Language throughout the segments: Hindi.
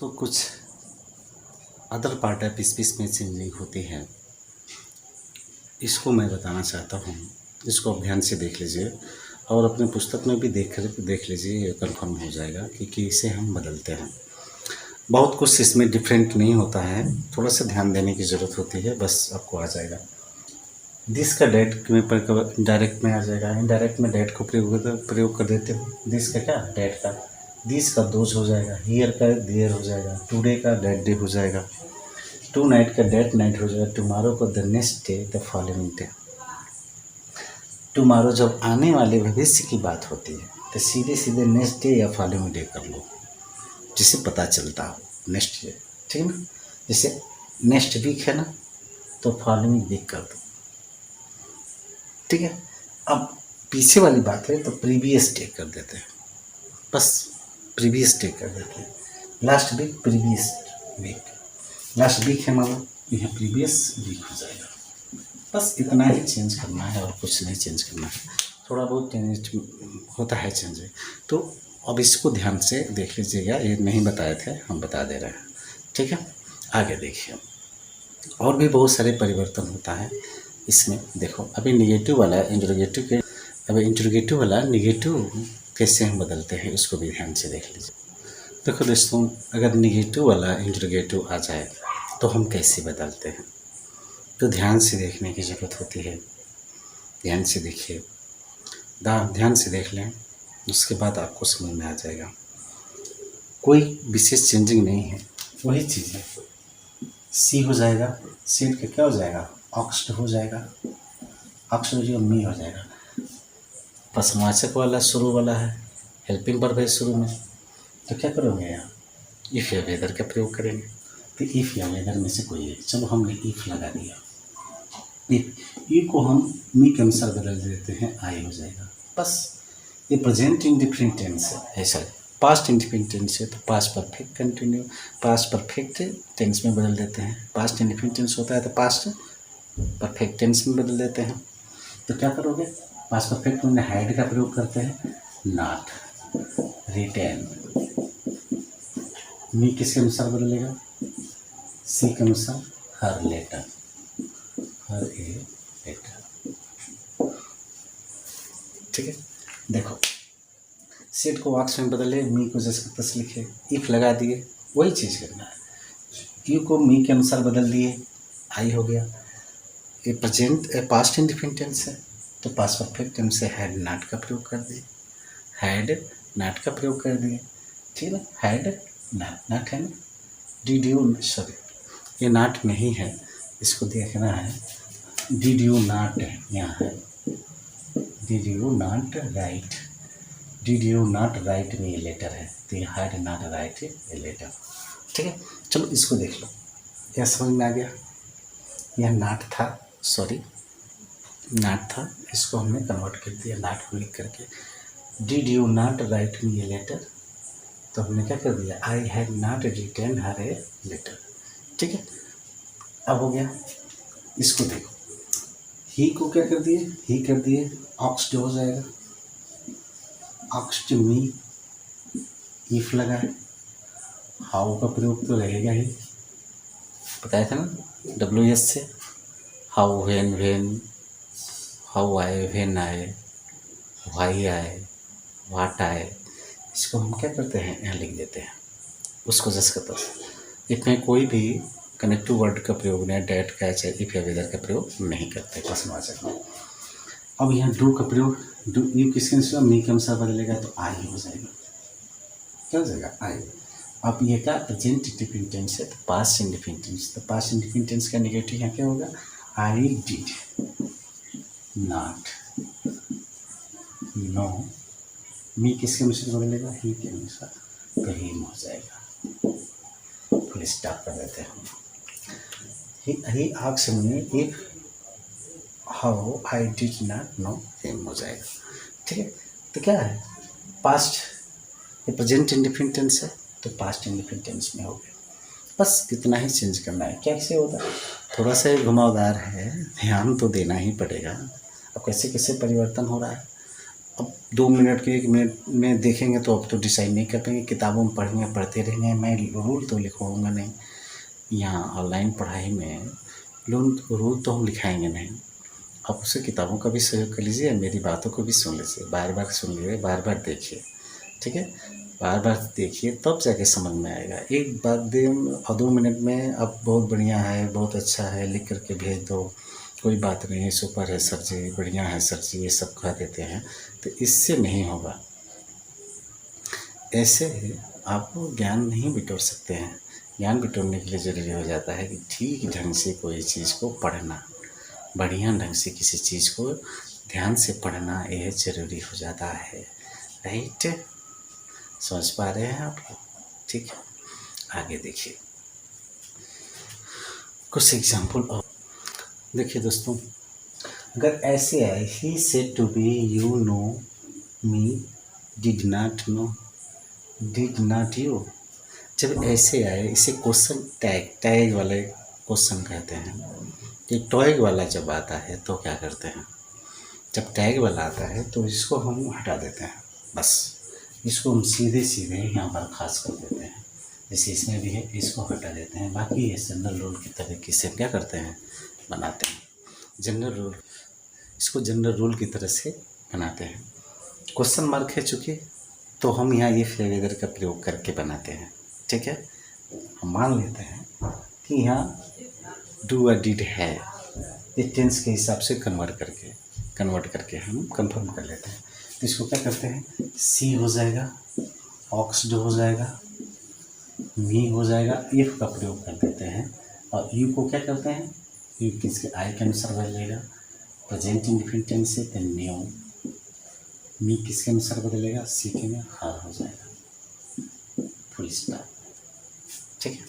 तो कुछ अदर पार्ट ऑफ स्पीच में चेंजिंग होती है, इसको मैं बताना चाहता हूँ। इसको आप ध्यान से देख लीजिए और अपने पुस्तक में भी देख लीजिए, ये कन्फर्म हो जाएगा कि कैसे हम बदलते हैं। बहुत कुछ इसमें डिफरेंट नहीं होता है, थोड़ा सा ध्यान देने की ज़रूरत होती है, बस आपको आ जाएगा। दिस का डेट में डायरेक्ट में आ जाएगा, इनडायरेक्ट में डेट को प्रयोग कर देते हो। दिस का क्या, डेट का, दिस का दोज हो जाएगा, हियर का देयर हो जाएगा, टुडे का डेट डे हो जाएगा, टू नाइट का डेट नाइट हो जाएगा, टुमारो को the next day, the following day. Tomorrow जब आने वाले भविष्य की बात होती है तो सीधे सीधे नेक्स्ट डे या फॉलोइंग डे कर लो, जिससे पता चलता हो नेक्स्ट डे, ठीक है ना। जैसे नेक्स्ट वीक है ना, तो फॉलोइंग वीक कर दो, ठीक है। अब पीछे वाली बात है तो प्रीवियस डे कर देते हैं, बस प्रीवियस डे कर देते हैं। Last week previous week, last week है मानो, यह प्रीवियस वीक हो जाएगा। बस इतना ही चेंज करना है और कुछ नहीं चेंज करना है। थोड़ा बहुत चेंज होता है चेंज। तो अब इसको ध्यान से देख लीजिएगा, ये नहीं बताए थे, हम बता दे रहे हैं, ठीक है। आगे देखिए, और भी बहुत सारे परिवर्तन होता है इसमें। देखो अभी निगेटिव वाला इंट्रोगेटिव के, अभी इंट्रोगेटिव वाला निगेटिव कैसे हम बदलते हैं उसको भी ध्यान से देख लीजिए। देखो दोस्तों, अगर निगेटिव वाला इंट्रोगेटिव आ जाए तो हम कैसे बदलते हैं, तो ध्यान से देखने की ज़रूरत होती है। ध्यान से देखिए, ध्यान से देख लें, उसके बाद आपको समझ में आ जाएगा। कोई विशेष चेंजिंग नहीं है, वही चीज़ है। सी हो जाएगा, सीट का क्या हो जाएगा, ऑक्स्ट हो जाएगा, ऑक्स्ट जो मी हो जाएगा। प्रश्नवाचक वाला शुरू वाला है, हेल्पिंग वर्ब है शुरू में, तो क्या करोगे यहाँ, इफ़ या वेदर का प्रयोग करेंगे। तो इफ़ या वेदर में से कोई है, चलो हमने इफ़ लगा दिया, ई को हम मी के अनुसार बदल देते हैं, आई हो जाएगा। बस ये प्रेजेंट इंडिफरेंट टेंस है, ऐसा पास्ट इंडिफरेंट टेंस है तो past perfect continue, past perfect tense में बदल देते हैं। पास्ट इंडिफरेंट टेंस होता है तो पास्ट परफेक्ट टेंस में बदल देते हैं। तो क्या करोगे, पास्ट परफेक्ट में हैड का प्रयोग करते हैं, नॉट, रिटेन। मी किसके अनुसार बदलेगा, सी के अनुसार, हर लेटर, हर ए लेटर, ठीक है। देखो सेट को वाक्स में बदले, मी को जैसे तस लिखे, इफ लगा दिए, वही चीज़ करना है। यू को मी के अनुसार बदल दिए, आई हो गया। ये प्रेजेंट पास्ट इंडिफरेंट टेंस है तो पास्ट परफेक्ट टेंस से हैड नॉट का प्रयोग कर दिए, हैड नॉट का प्रयोग कर दिए, ठीक है। हैड नॉट, नॉट है ना, डिड यू, सॉरी ये नॉट नहीं है, इसको देखना है, डिड यू नॉट यहाँ है, did you not write, did you not write में ये लेटर है तो ये had not write a letter, ठीक है। चलो इसको देख लो, यह समझ में आ गया। यह नॉट था, सॉरी नॉट था, इसको हमने कन्वर्ट कर दिया नॉट को लिख करके। Did you not write me a letter, तो हमने क्या कर दिया, I had not written her a letter, ठीक है। अब हो गया, इसको देखो, ही को क्या कर दिए, ही कर दिए, ऑक्स्ट हो जाएगा, ऑक्स्ट मी, इफ लगा है, हाउ का प्रयोग तो रहेगा ही, बताया था ना डब्ल्यू एस से, हाउ, व्हेन, हाउ आए, व्हेन आए, व्हाई आए, व्हाट आए, इसको हम क्या करते हैं, यहाँ लिख देते हैं, उसको जस का तस। इसमें कोई भी कनेक्टिव वर्ड का प्रयोग नहीं, डेट का चाहे इफ या वेदर का प्रयोग नहीं करते प्रश्नवाचक में। अब यहाँ डू का प्रयोग, डू यू किसके अनुसार, मी के अनुसार बदलेगा तो आई हो जाएगा, क्या हो जाएगा, आई। अब ये क्या, प्रेजेंट इंडिफरेंट टेंस है तो पास्ट इंडिफरेंट टेंस, तो पास्ट इंडिफरेंट टेंस का नेगेटिव यहाँ क्या होगा, आई डिड नॉट नो, मी किसके अनुसार बदलेगा, ही के अनुसार, तो हिम हो जाएगा, फुल स्टॉप कर देते हैं। He asked me if how I did not know him हो जाएगा, ठीक है। तो क्या है, पास्ट, ये प्रेजेंट इंडिफरेंट टेंस है तो पास्ट इंडिफरेंट टेंस में हो गया। बस इतना ही चेंज करना है। कैसे होता है, थोड़ा सा घुमावदार है, ध्यान तो देना ही पड़ेगा। अब कैसे कैसे परिवर्तन हो रहा है, अब 2 मिनट के 1 मिनट में देखेंगे तो अब तो डिसाइड नहीं कर पाएंगे। किताबों में पढ़ेंगे, पढ़ते रहेंगे, मैं रूल तो लिखवाऊँगा नहीं। यहाँ ऑनलाइन पढ़ाई में रूल तो हम लिखाएंगे नहीं। आप उसे किताबों का भी सहयोग कर लीजिए, मेरी बातों को भी सुन लीजिए, बार बार सुन लीजिए, बार बार देखिए, ठीक है। बार बार देखिए तब जाके समझ में आएगा। एक बात दिन और 2 मिनट में अब बहुत बढ़िया है, बहुत अच्छा है, लिख करके भेज दो, कोई बात नहीं, सुपर है सर जी, बढ़िया है सर जी, ये सब कह देते हैं, तो इससे नहीं होगा। ऐसे आप ज्ञान नहीं बिटोर सकते हैं। ज्ञान बिटोरने के लिए ज़रूरी हो जाता है कि ठीक ढंग से कोई चीज़ को पढ़ना, बढ़िया ढंग से किसी चीज़ को ध्यान से पढ़ना, यह ज़रूरी हो जाता है। राइट, समझ पा रहे हैं आप लोग? ठीक है, आगे देखिए कुछ एग्जाम्पल और। देखिए दोस्तों, अगर ऐसे आए, he said to be you know me, did not you. जब ऐसे आए, इसे क्वेश्चन टैग वाले क्वेश्चन कहते हैं। कि टैग वाला जब आता है तो क्या करते हैं, जब टैग वाला आता है तो इसको हम हटा देते हैं, बस इसको हम सीधे यहाँ पर खास कर देते हैं। जैसे इसमें भी है, इसको हटा देते हैं। बाकी ये जनरल रूल की तरीके से क्या करते हैं, बनाते हैं। जनरल रूल, इसको जनरल रूल की तरह से बनाते हैं। क्वेश्चन मार्क है चूँकि, तो हम यहाँ ये फेवेदर का प्रयोग करके बनाते हैं। ठीक है, हम मान लेते हैं कि यहाँ डू और डिड है, ये टेंस के हिसाब से कन्वर्ट करके हम कंफर्म कर लेते हैं। तो इसको क्या करते हैं, सी हो जाएगा, ऑक्स्ड हो जाएगा, मी हो जाएगा, इफ का प्रयोग कर देते हैं। और यू को क्या करते हैं, यू किसके आई के अनुसार बदलेगा, प्रेजेंट इंडेफिनिट टेंस से न्यू। मी किसके अनुसार बदलेगा, सी के में हार हो जाएगा, फुल स्टॉप। ठीक है,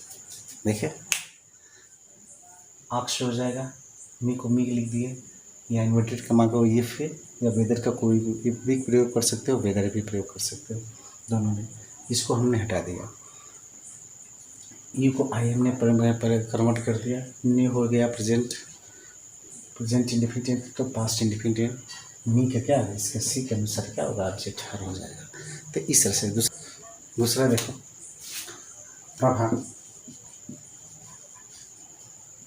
देखिए ऑक्स हो जाएगा, मी को मी लिख दिए, या इन्वर्टेड कमा को ये फिर, या वेदर का कोई भी प्रयोग कर सकते हो, वेदर भी प्रयोग कर सकते हो, दोनों में। इसको हमने हटा दिया, यू को आई हमने कन्वर्ट कर दिया, न्यू हो गया प्रेजेंट इंडिफिनिट तो पास्ट इंडिफिनिट। मी का क्या है, इसका सी के अनुसार क्या होगा, ऑब्जेक्ट हर हो जाएगा। तो इस तरह से दूसरा देखो,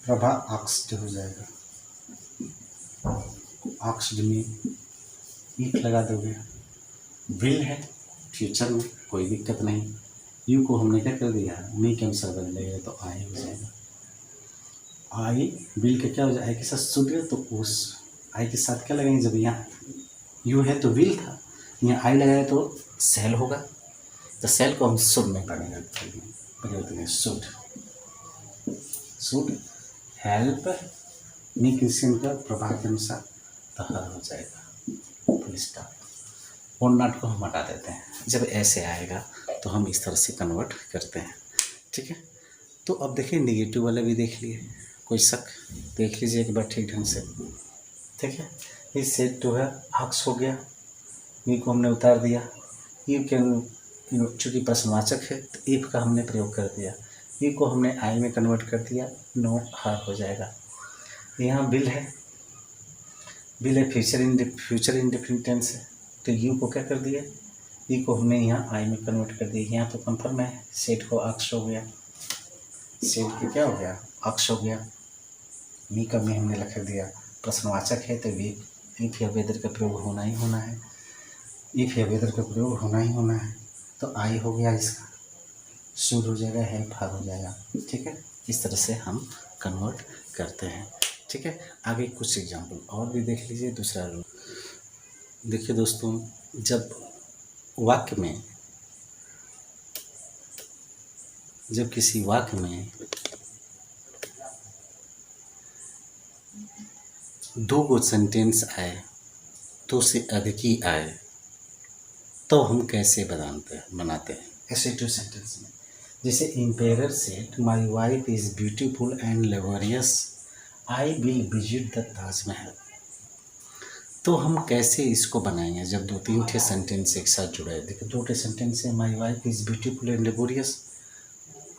प्रभा ऑक्स्ड हो जाएगा, ऑक्स्ड में ईक लगा दोगे, विल है फ्यूचर में, कोई दिक्कत नहीं। यू को हमने क्या कर दिया, मी के अनुसार बदलेगा तो आई हो जाएगा। आई विल के क्या हो जाएगा, आई के साथ शुड है तो उस आई के साथ क्या लगाएंगे, जब यहाँ यू है तो विल था, यहाँ आई लगाए तो सेल होगा, तो सेल को हम शुड में पढ़ेंगे, शुड हेल्प मी किसी का प्रभाव के अनुसार तो हर हो जाएगा, फुल स्टॉप। और नॉट को हम हटा देते हैं। जब ऐसे आएगा तो हम इस तरह से कन्वर्ट करते हैं। ठीक है, तो अब देखिए निगेटिव वाला भी देख लिए, कोई शक देख लीजिए एक बार ठीक ढंग से। ठीक है, ये सेट टू है, ऑक्स हो गया, मी को हमने उतार दिया, यू के चूँकि प्रश्नवाचक है तो इफ का हमने प्रयोग कर दिया, यू को हमने आई में कन्वर्ट कर दिया, नो हार हो जाएगा। यहाँ बिल है, फ्यूचर इंडेफिनिट टेंस है, तो यू को क्या कर दिया, ई को हमने यहाँ आई में कन्वर्ट कर दिया। यहाँ तो कंफर्म है, सेट को ऑक्स हो गया, सेट के क्या हो गया, ऑक्स हो गया। मी का में हमने लिख दिया, प्रश्नवाचक है तो वी इफ या वेदर का प्रयोग होना ही होना है, इफ या वेदर का प्रयोग होना ही होना है, तो आई हो गया, इसका शुड हो जाएगा, हेल्प हार हो जाएगा। ठीक है, इस तरह से हम कन्वर्ट करते हैं। ठीक है, आगे कुछ एग्जाम्पल और भी देख लीजिए। दूसरा रूल देखिए दोस्तों, जब किसी वाक्य में दो गो सेंटेंस आए, दो से अधिक ही आए, तो हम कैसे बनाते हैं ऐसे टू सेंटेंस में। जैसे emperor said my wife is beautiful and laborious, I will visit the Taj Mahal. तो हम कैसे इसको बनाएंगे जब 2-3 ठे सेंटेंस एक साथ जुड़े हैं। देखिए 2 ठे सेंटेंस है, my wife is beautiful and laborious,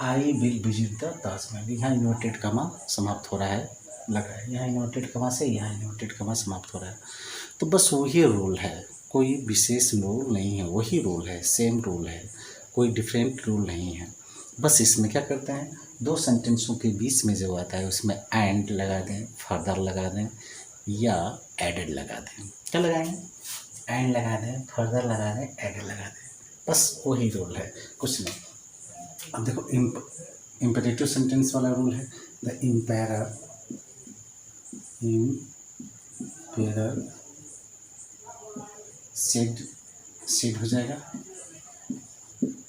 I will visit the Taj Mahal. यहाँ इन्वर्टेड कमा समाप्त हो रहा है, लगा है, यहाँ इन्वर्टेड कमा से यहाँ इन्वर्टेड कमा समाप्त हो रहा है। तो बस वही रूल है, कोई विशेष रूल नहीं है, वही रूल है, सेम रूल है, कोई डिफरेंट रूल नहीं है। बस इसमें क्या करते हैं, दो सेंटेंसों के बीच में जो आता है उसमें एंड लगा दें, फर्दर लगा दें या एडेड लगा दें। क्या लगाएंगे, एंड लगा दें, फर्दर लगा दें, एडेड लगा दें, बस वही रूल है, कुछ नहीं। अब देखो इम्पेरेटिव सेंटेंस वाला रूल है, द इम्पेरर सेड हो जाएगा,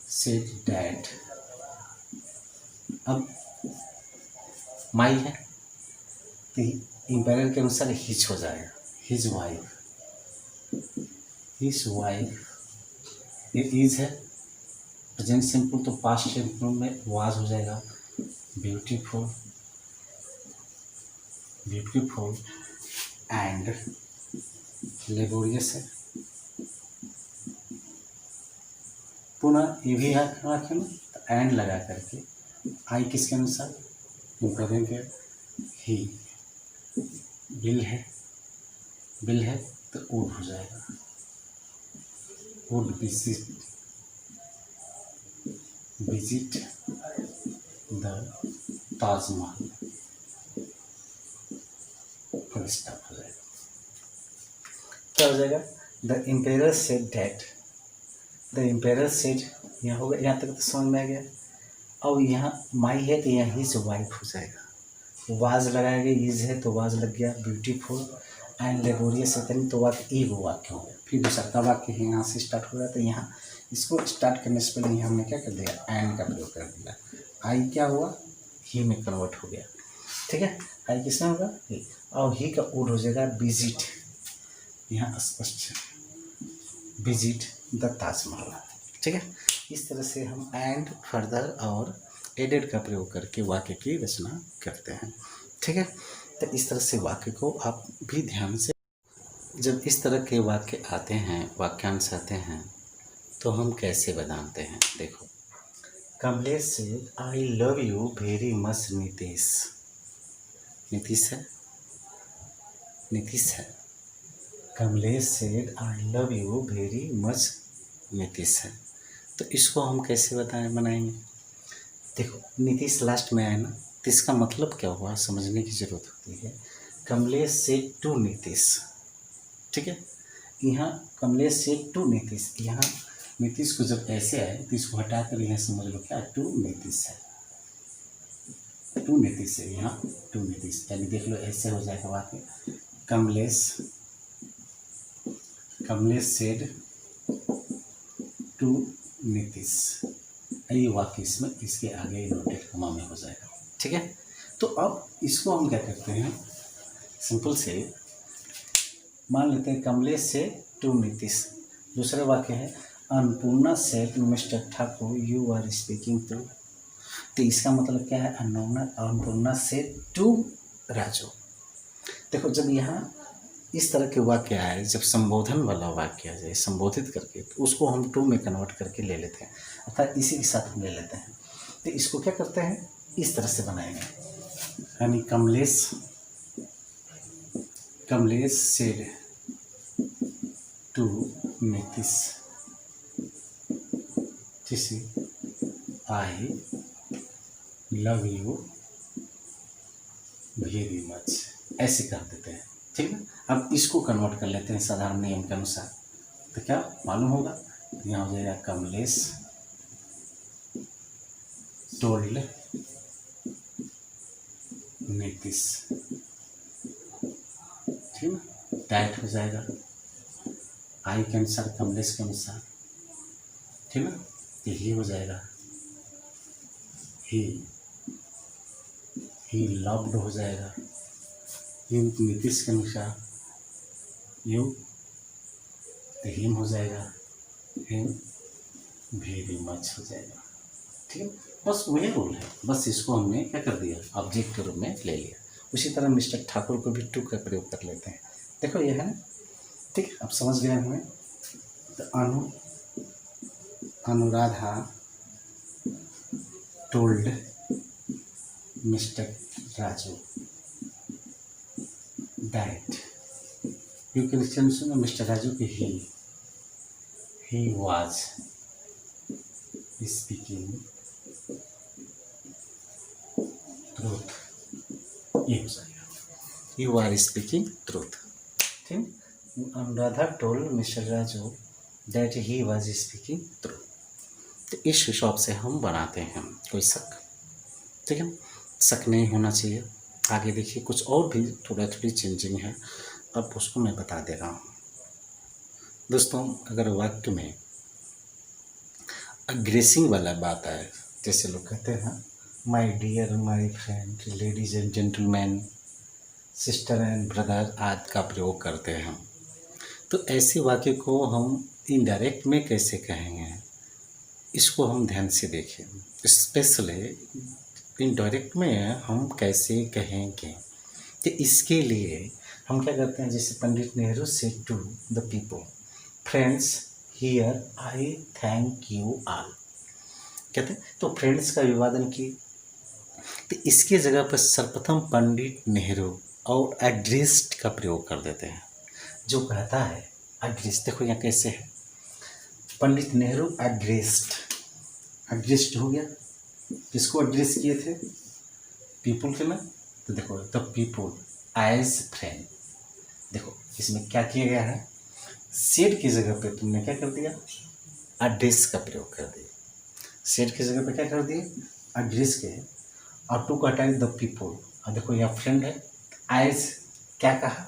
सेड डैट। अब माई है तो इम्पेरर के अनुसार हिज हो जाएगा, हिज वाइफ। ये इज है, प्रेजेंट सिंपल तो पास्ट सिंपल में वाज हो जाएगा, ब्यूटीफुल एंड लेबोरियस है। पुनः ये भी रखें तो एंड लगा करके आई किसके अनुसार करेंगे, ही। बिल है तो वुड हो जाएगा, would visit the Taj Mahal, full stop हो जाएगा। क्या हो जाएगा, the emperor said that, the emperor said, यहाँ होगा, यहाँ तक तो समझ में आ गया। अब यहाँ माई है तो यहाँ हिज वाइफ हो जाएगा, वाज लगाएंगे, इज है तो वाज लग गया, ब्यूटीफुल एंड लेबोरियस है तो वाक्य एक वाक्य हो गया। फिर दूसरा वाक्य है यहाँ से स्टार्ट हो गया, तो यहाँ इसको स्टार्ट करने से पहले हमने क्या कर दिया, एंड का प्रयोग कर दिया। आई क्या हुआ, ही में कन्वर्ट हो गया, ठीक है। आई किसमें होगा, ही, और ही का वुड हो जाएगा विजिट, यहाँ स्पष्ट विजिट द ताजमहल, ठीक है। इस तरह से हम एंड, फर्दर और एडेड का प्रयोग करके वाक्य की रचना करते हैं, ठीक है। तो इस तरह से वाक्य को आप भी ध्यान से, जब इस तरह के वाक्य आते हैं, वाक्यांश आते हैं, तो हम कैसे बनाते हैं। देखो, कमलेश से I love you very much Nitish, Nitish है। Kamlesh said I love you very much Nitish है, तो इसको हम कैसे बनाएंगे। देखो, नीतीश लास्ट में आए ना, तो इसका मतलब क्या हुआ समझने की जरूरत होती है। कमलेश सेड टू नीतीश, ठीक है। यहाँ कमलेश सेड टू नीतीश, यहाँ नीतीश को जब ऐसे आए तो इसको हटाकर यहाँ समझ लो क्या, टू नीतीश है, टू नीतीश है, यहाँ टू नीतीश, यानी देख लो ऐसे हो जाएगा वाक्य, कमलेश सेड टू नीतीश, ये वाक्य इसमें इसके आगे इन्वर्टेड कॉमा में हो जाएगा, ठीक है। तो अब इसको हम क्या करते हैं, सिंपल से मान लेते हैं कमलेश से टू नीतीश। दूसरा वाक्य है Annapurna said mister Thakur you are speaking to, तो इसका मतलब क्या है, अन्नपूर्णा से टू राजू। देखो, जब यहाँ इस तरह के वाक्य आए, जब संबोधन वाला वाक्य आ जाए संबोधित करके, तो उसको हम टू में कन्वर्ट करके ले लेते हैं, अर्थात इसी के साथ हम ले लेते हैं। तो इसको क्या करते हैं, इस तरह से बनाएंगे, यानी Kamlesh said to Nitish I love you very much, ऐसे कर देते हैं, ठीक है। अब इसको कन्वर्ट कर लेते हैं साधारण नियम के अनुसार, तो क्या मालूम होगा, यहाँ हो जाएगा कमलेश टोल्ड नीतीश, ठीक है, दैट हो जाएगा आई के अनुसार, कमलेश के अनुसार, ठीक है। तो ही हो जाएगा, ही लव्ड हो जाएगा, ही नीतीश के अनुसार, यू तो हिम हो जाएगा, हिम वेरी मच हो जाएगा, ठीक है। बस वही रूल है, बस इसको हमने क्या कर दिया, ऑब्जेक्ट के रूप में ले लिया। उसी तरह मिस्टर ठाकुर को भी टू का प्रयोग कर लेते हैं। देखो ये है ना, ठीक, अब समझ गए हमें। तो Anuradha told mister Raju that, you can सुनो मिस्टर राजू की ही, he was speaking truth, ये हो जाएगा, you are speaking truth, ठीक। Anuradha told Mr. Raju that he was speaking truth। तो इस हिसाब से हम बनाते हैं, कोई शक, ठीक है, शक नहीं होना चाहिए। आगे देखिए कुछ और भी थोड़ी चेंजिंग है, अब उसको मैं बता दे रहा हूँ। दोस्तों अगर वाक्य में अग्रेसिंग वाला बात आए, जैसे लोग कहते हैं my dear, my friend, ladies and gentleman, sister and brother आदि का प्रयोग करते हैं, तो ऐसे वाक्य को हम इनडायरेक्ट में कैसे कहेंगे, इसको हम ध्यान से देखें। स्पेशली इनडायरेक्ट में हम कैसे कहेंगे, तो इसके लिए हम क्या करते हैं, जैसे Pandit Nehru said to the people, friends here I thank you all, कहते हैं तो फ्रेंड्स का अभिवादन किए, तो इसके जगह पर सर्वप्रथम पंडित नेहरू और एड्रेस्ड का प्रयोग कर देते हैं। जो कहता है एड्रेस्ड, देखो यहाँ कैसे है, पंडित नेहरू एड्रेस्ड, एड्रेस्ड हो गया, किसको एड्रेस किए थे, पीपल के में, तो देखो द पीपल एज फ्रेंड, देखो इसमें क्या किया गया है, सेड की जगह पे तुमने क्या कर दिया, एड्रेस का प्रयोग कर दिया, सेड की जगह पे क्या कर दिए, एड्रेस के, और टू का टाइम द पीपल, और देखो यहाँ फ्रेंड है, एज क्या कहा,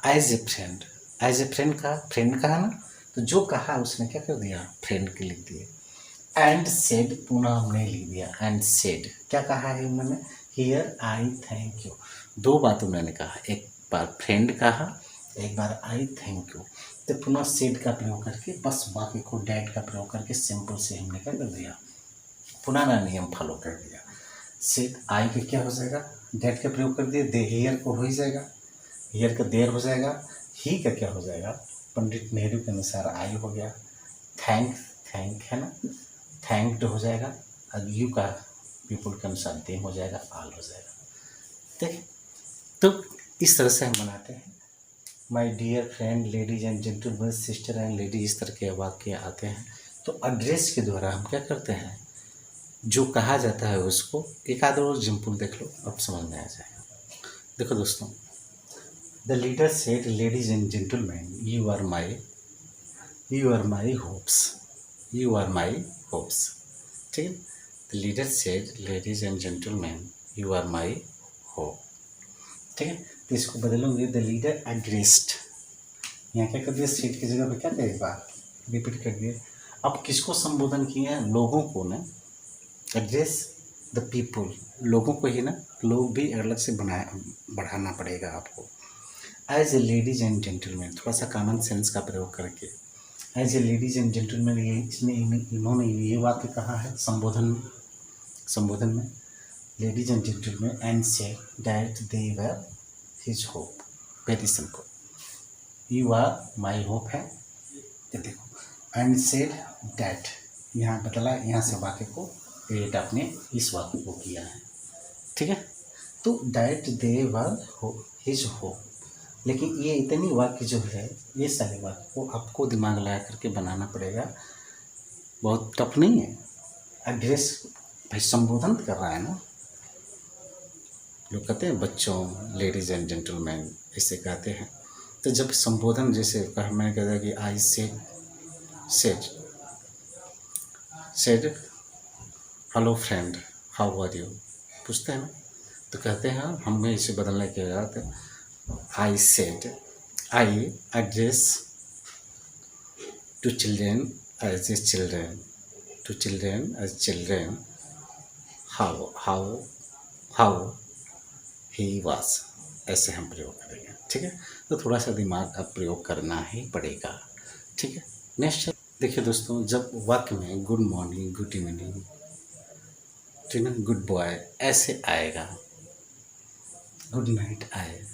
as a friend, as a friend कहा, फ्रेंड कहा ना, तो जो कहा उसने क्या कर दिया, फ्रेंड के लिख दिए। एंड सेड पुनः हमने लिख दिया, एंड सेड क्या कहा है उन्होंने, हियर आई थैंक यू, दो बात उन्होंने कहा, एक बार फ्रेंड कहा, एक बार आई थैंक यू, तो पुनः सेड का प्रयोग करके बस बाकी को डैट का प्रयोग करके सिंपल से हमने क्या कर दिया, पुराना नियम फॉलो कर दिया। सेड आई का क्या हो जाएगा, डैट का प्रयोग कर दिया, दे हियर को हो ही जाएगा, हियर का देर हो जाएगा, ही का क्या हो जाएगा, पंडित नेहरू के अनुसार आई हो गया, थैंक थैंक है ना, थैंक्ड हो जाएगा, और यू का पीपल के अनुसार देम हो जाएगा, आल हो जाएगा, ठीक। तो इस तरह से हम बनाते हैं, my dear friend, ladies and gentleman, sister and lady, इस तरह के वाक्य आते हैं। तो एड्रेस के द्वारा हम क्या करते हैं, जो कहा जाता है उसको, एक आध और एग्जाम्पल देख लो, अब समझ में आ जाएगा। देखो दोस्तों, the leader said ladies and gentleman, you are my hopes, you are my hopes, ठीक है। The leader said ladies and gentleman, you are my hope, ठीक है। तो इसको बदलूंगे, द लीडर एड्रेस्ड, यहाँ क्या कर दिया, सेड की जगह पे क्या करेगा, रिपीट कर दिया। अब किसको संबोधन किए हैं, लोगों को ना, एड्रेस द पीपल, लोगों को ही ना, लोग भी अलग से बढ़ाना पड़ेगा आपको। As a ladies and gentleman, थोड़ा सा कॉमन सेंस का प्रयोग करके, as a ladies and gentleman, ये इन्होंने ये वाक्य कहा है संबोधन में, ladies and gentleman, and said that they were his hope, very simple, you are my hope है, ये देखो, एंड सेड दैट, यहाँ बदला, यहाँ से वाक्य को क्रिएट आपने इस वाक्य को किया है, ठीक है। तो that they were his hope, लेकिन ये इतनी वाक्य जो है, ये सारे वाक्य को आपको दिमाग लगा करके बनाना पड़ेगा, बहुत टफ नहीं है। एड्रेस भाई संबोधन कर रहा है ना, लोग कहते हैं बच्चों, लेडीज एंड जेंटलमैन ऐसे कहते हैं, तो जब संबोधन जैसे मैंने कहा कि I said hello friend, how are you, पूछते हैं ना, तो कहते हैं हमें इसे बदलने के बाद I said I address to children as a children, to children as children, how he was, ऐसे हम प्रयोग करेंगे, ठीक है। तो थोड़ा सा दिमाग का प्रयोग करना ही पड़ेगा, ठीक है। नेक्स्ट देखिए दोस्तों, जब वाक्य में गुड मॉर्निंग, गुड इवनिंग, ठीक है, गुड बॉय ऐसे आएगा, गुड नाइट आए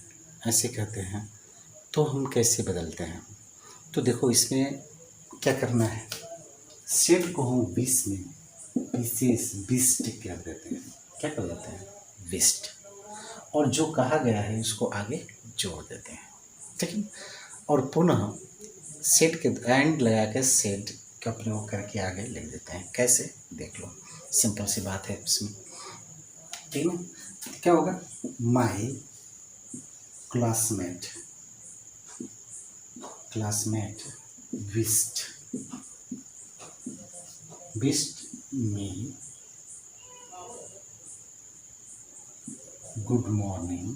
ऐसे कहते हैं, तो हम कैसे बदलते हैं, तो देखो इसमें क्या करना है, सेड को हम 20 में विशेष विस्ट कर देते हैं, क्या कर देते हैं, विस्ट, और जो कहा गया है उसको आगे जोड़ देते हैं, ठीक है। और पुनः सेट के एंड लगा के सेट का प्रयोग करके आगे लिख देते हैं। कैसे, देख लो, सिंपल सी बात है इसमें, ठीक है। क्या होगा, माई classmate wished me good morning,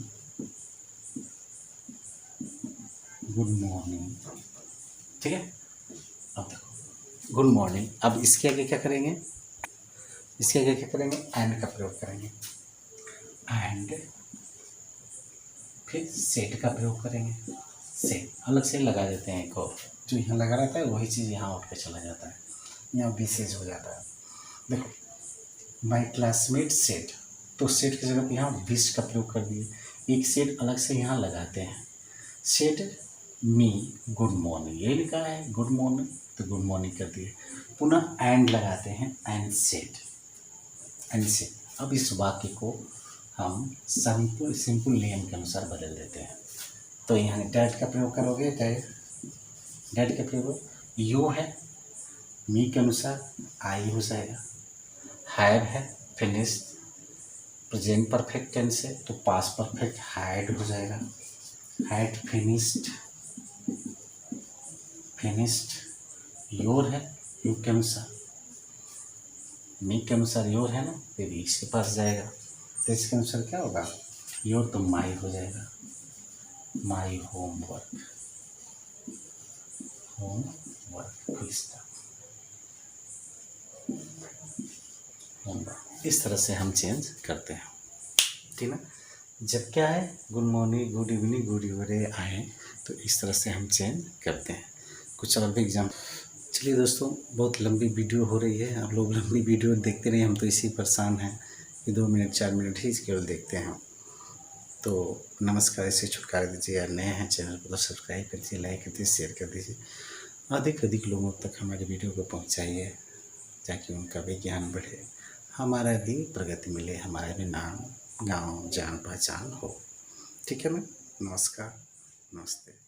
ठीक है। अब देखो गुड मॉर्निंग, अब इसके आगे क्या करेंगे, एंड का प्रयोग करेंगे, एंड फिर सेट का प्रयोग करेंगे। सेट अलग से लगा देते हैं, एक और जो यहाँ लगा रहता है वही चीज़ यहाँ उठ के चला जाता है, यहाँ विशेष हो जाता है। देखो माई क्लासमेट सेट, तो सेट की जगह पे यहाँ विश का प्रयोग कर दिए, एक सेट अलग से यहाँ लगाते हैं। सेट मी गुड मॉर्निंग, ये लिखा है गुड मॉर्निंग, तो गुड मॉर्निंग कर दिए, पुनः एंड लगाते हैं, एंड सेट। अब इस वाक्य को हम सिंपल नियम के अनुसार बदल देते हैं। तो यहाँ डैट का प्रयोग करोगे, डैट का प्रयोग यू है, मी के अनुसार आई हो जाएगा, हैव है फिनिश्ड, प्रेजेंट परफेक्ट टेंस है तो पास्ट परफेक्ट हैड हो जाएगा, हैड फिनिश्ड, योर है यू के अनुसार, मी के अनुसार योर है ना, फिर इसके पास जाएगा, तो इसके अनुसार क्या होगा, योर तो माई हो जाएगा, माई होमवर्क इस तरह से हम चेंज करते हैं, ठीक है। जब क्या है, good morning, good evening, good evening आए तो इस तरह से हम चेंज करते हैं। कुछ और भी एग्जाम्पल। चलिए दोस्तों, बहुत लंबी वीडियो हो रही है, आप लोग लंबी वीडियो देखते रहिए, हम तो इसी परेशान हैं कि 2 मिनट 4 मिनट ही केवल देखते हैं। तो नमस्कार, इसे छुटकारा दीजिए, या नए हैं चैनल को तो सब्सक्राइब कर दीजिए, लाइक कर दीजिए, शेयर कर दीजिए, अधिक लोगों तक हमारे वीडियो को पहुंचाइए ताकि उनका भी ज्ञान बढ़े, हमारा भी प्रगति मिले, हमारा भी नाम गांव जान पहचान हो। ठीक है ना, नमस्कार, नमस्ते।